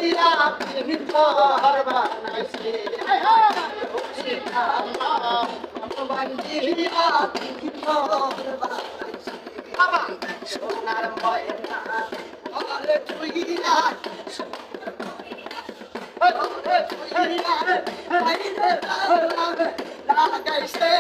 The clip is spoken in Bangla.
দিয়া ভিতর বানাইছে ভগবান দিয়া ভিতর বানাইছে বাবা সোনার ময়না আরে তুই না লাগাইছে